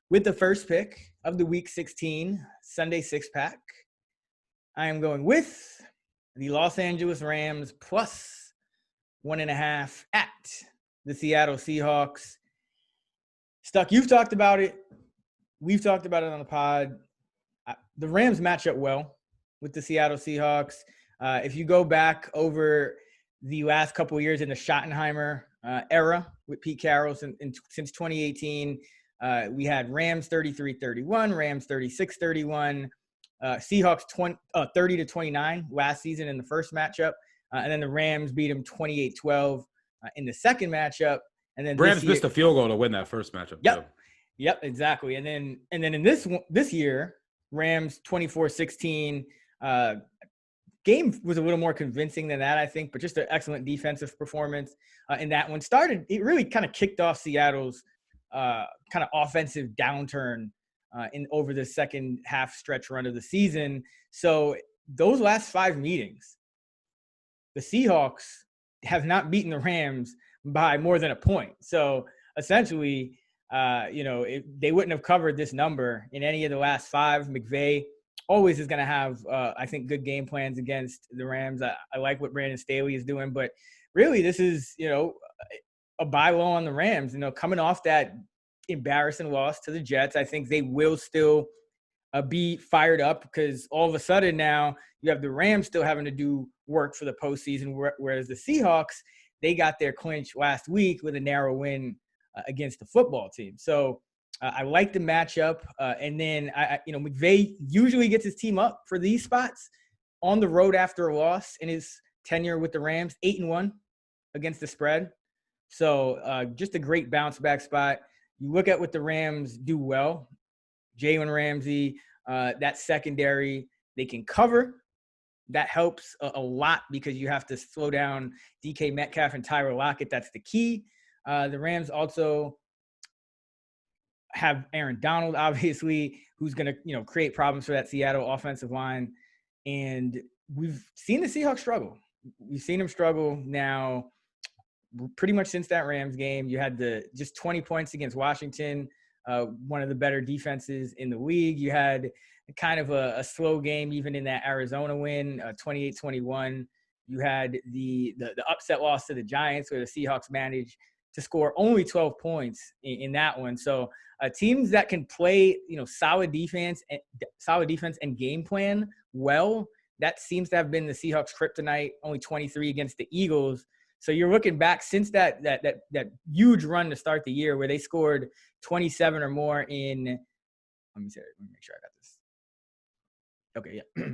With the first pick of the Week 16 Sunday six-pack, I am going with the Los Angeles Rams plus 1.5 at the Seattle Seahawks. Stuck, you've talked about it. We've talked about it on the pod. The Rams match up well with the Seattle Seahawks. If you go back over the last couple of years in the Schottenheimer era with Pete Carroll since 2018, we had Rams 33-31, Rams 36-31, Seahawks 30-29 last season in the first matchup, and then the Rams beat them 28-12 in the second matchup. And then Rams missed a field goal to win that first matchup. Yep, exactly. And then in this year, Rams 24-16. Game was a little more convincing than that, I think, but just an excellent defensive performance in that one. It really kind of kicked off Seattle's kind of offensive downturn over the second half stretch run of the season. So those last 5 meetings, the Seahawks have not beaten the Rams by more than a point. So essentially, they wouldn't have covered this number in any of the last 5. McVay always is going to have, I think, good game plans against the Rams. I like what Brandon Staley is doing, but really this is, a buy low on the Rams. Coming off that embarrassing loss to the Jets, I think they will still be fired up because all of a sudden now you have the Rams still having to do work for the postseason, whereas the Seahawks, they got their clinch last week with a narrow win against the football team. So I like the matchup. And then, McVay usually gets his team up for these spots on the road after a loss in his tenure with the Rams, 8-1 against the spread. So just a great bounce back spot. You look at what the Rams do well. Jalen Ramsey, that secondary, they can cover. That helps a lot because you have to slow down DK Metcalf and Tyler Lockett. That's the key. The Rams also have Aaron Donald, obviously, who's going to, create problems for that Seattle offensive line. And we've seen the Seahawks struggle. We've seen them struggle now pretty much since that Rams game. You had just 20 points against Washington, one of the better defenses in the league. You had kind of a slow game even in that Arizona win, 28-21. You had the upset loss to the Giants where the Seahawks managed to score only 12 points in that one. So teams that can play, solid defense and game plan well, that seems to have been the Seahawks' kryptonite. Only 23 against the Eagles. So you're looking back since that huge run to start the year where they scored 27 or more in. Let me make sure I got this. Okay, yeah.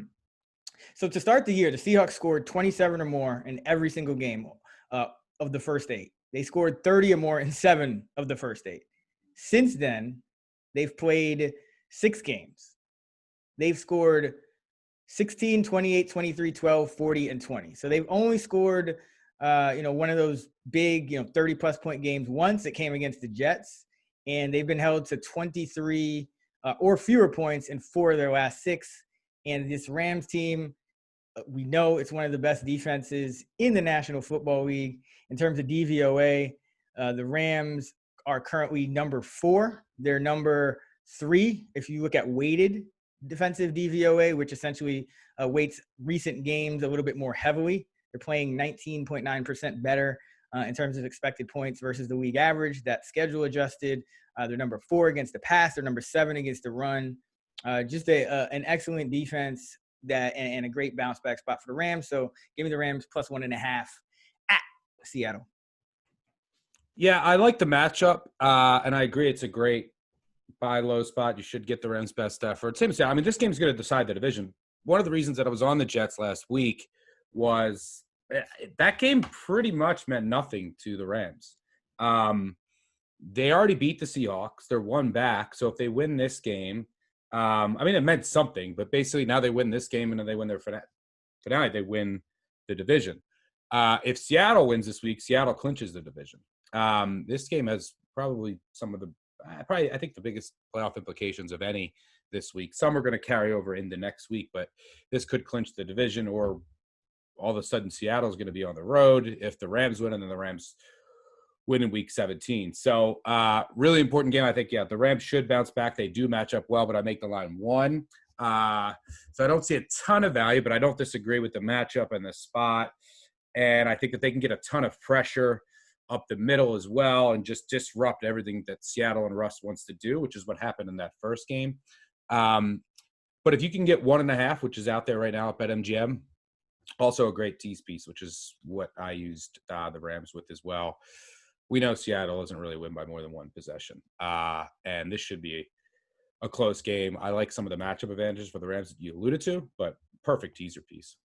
So to start the year, the Seahawks scored 27 or more in every single game of the first 8. They scored 30 or more in 7 of the first 8. Since then, they've played 6 games. They've scored 16, 28, 23, 12, 40, and 20. So they've only scored, one of those big, 30-plus point games once. It came against the Jets, and they've been held to 23 or fewer points in 4 of their last 6. And this Rams team, we know it's one of the best defenses in the National Football League. In terms of DVOA, the Rams are currently number 4. They're number 3 if you look at weighted defensive DVOA, which essentially weights recent games a little bit more heavily. They're playing 19.9% better in terms of expected points versus the league average. That's schedule adjusted. They're number 4 against the pass. They're number 7 against the run. Just an excellent defense and a great bounce back spot for the Rams. So give me the Rams plus 1.5 at Seattle. Yeah, I like the matchup, and I agree it's a great buy low spot. You should get the Rams' best effort. Same as I mean, this game's going to decide the division. One of the reasons that I was on the Jets last week was that game pretty much meant nothing to the Rams. They already beat the Seahawks. They're 1 back. So if they win this game, it meant something. But basically now they win this game and then they win their finale. They win the division. If Seattle wins this week, Seattle clinches the division. This game has probably some of the I think the biggest playoff implications of any this week. Some are going to carry over into next week, but this could clinch the division, or all of a sudden Seattle's going to be on the road. If the Rams win and then the Rams win in week 17. So really important game. I think, the Rams should bounce back. They do match up well, but I make the line 1. So I don't see a ton of value, but I don't disagree with the matchup and the spot. And I think that they can get a ton of pressure up the middle as well and just disrupt everything that Seattle and Russ wants to do, which is what happened in that first game. But if you can get 1.5, which is out there right now at BetMGM, also a great tease piece, which is what I used the Rams with as well. We know Seattle doesn't really win by more than one possession. And this should be a close game. I like some of the matchup advantages for the Rams that you alluded to, but perfect teaser piece.